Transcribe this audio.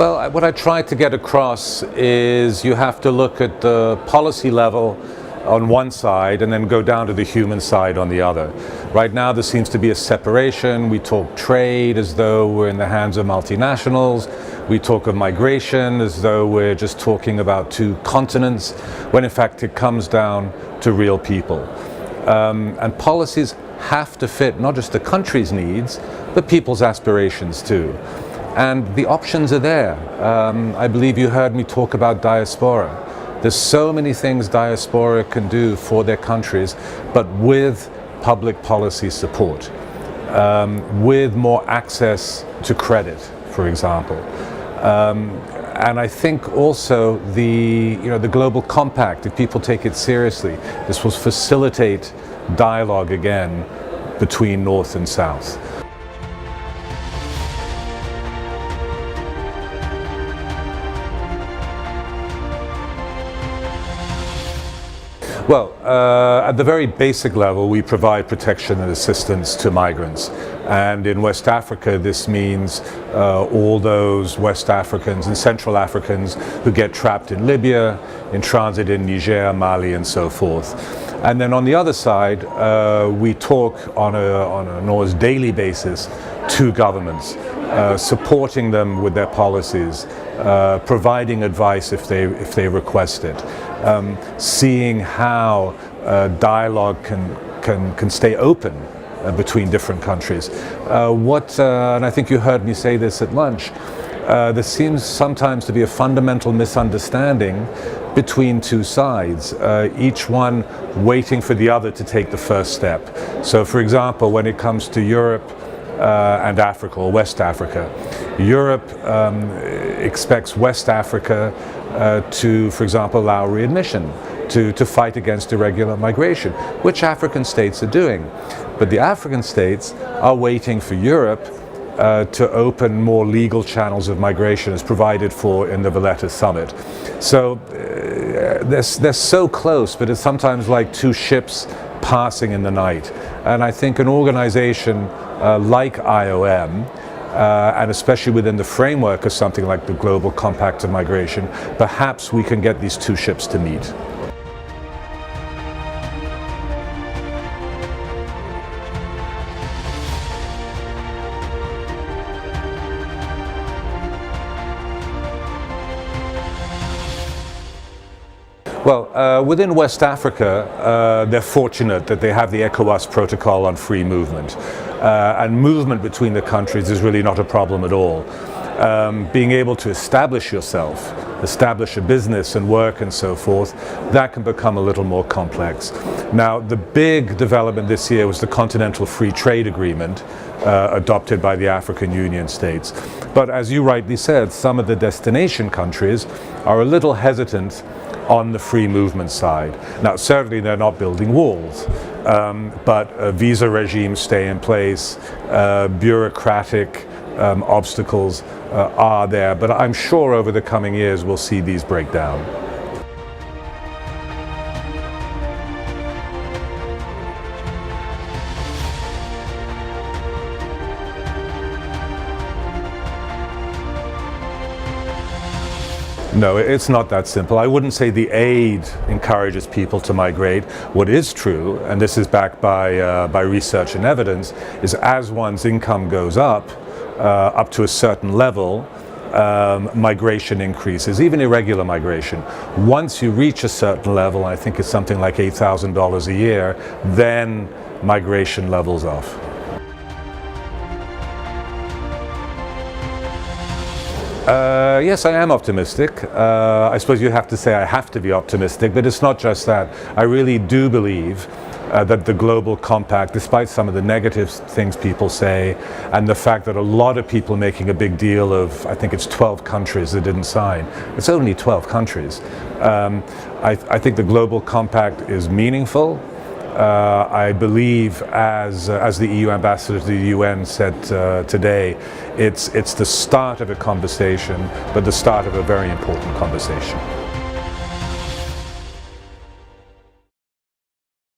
Well, what I tried to get across is you have to look at the policy level on one side and then go down to the human side on the other. Right now there seems to be a separation. We talk trade as though we're in the hands of multinationals. We talk of migration as though we're just talking about two continents, when in fact it comes down to real people. And policies have to fit not just the country's needs, but people's aspirations too. And the options are there. I believe you heard me talk about diaspora. There's so many things diaspora can do for their countries, but with public policy support, with more access to credit, for example. And I think also the global compact, if people take it seriously, this will facilitate dialogue again between North and South. Well, at the very basic level, we provide protection and assistance to migrants. And in West Africa, this means all those West Africans and Central Africans who get trapped in Libya, in transit in Niger, Mali, and so forth. And then on the other side, we talk on an almost daily basis to governments, supporting them with their policies, providing advice if they request it, seeing how dialogue can stay open between different countries. And I think you heard me say this at lunch, there seems sometimes to be a fundamental misunderstanding between two sides, each one waiting for the other to take the first step. So for example, when it comes to Europe and Africa, or West Africa, Europe expects West Africa to, for example, allow readmission, to fight against irregular migration, which African states are doing. But the African states are waiting for Europe to open more legal channels of migration as provided for in the Valletta summit. So they're so close, but it's sometimes like two ships passing in the night. And I think an organization like IOM, and especially within the framework of something like the Global Compact of Migration, perhaps we can get these two ships to meet. Well, within West Africa, they're fortunate that they have the ECOWAS protocol on free movement. And movement between the countries is really not a problem at all. Being able to establish yourself, establish a business and work and so forth, that can become a little more complex. Now, the big development this year was the Continental Free Trade Agreement adopted by the African Union states. But as you rightly said, some of the destination countries are a little hesitant on the free movement side. Now, certainly they're not building walls, but visa regimes stay in place, bureaucratic obstacles are there, but I'm sure over the coming years we'll see these break down. No, it's not that simple. I wouldn't say the aid encourages people to migrate. What is true, and this is backed by research and evidence, is as one's income goes up to a certain level, migration increases, even irregular migration. Once you reach a certain level, I think it's something like $8,000 a year, then migration levels off. Yes, I am optimistic. I suppose you have to say I have to be optimistic, but it's not just that. I really do believe that the Global Compact, despite some of the negative things people say, and the fact that a lot of people are making a big deal of, I think it's 12 countries that didn't sign. It's only 12 countries. I think the Global Compact is meaningful. I believe, as the EU ambassador to the UN said today, it's the start of a conversation, but the start of a very important conversation.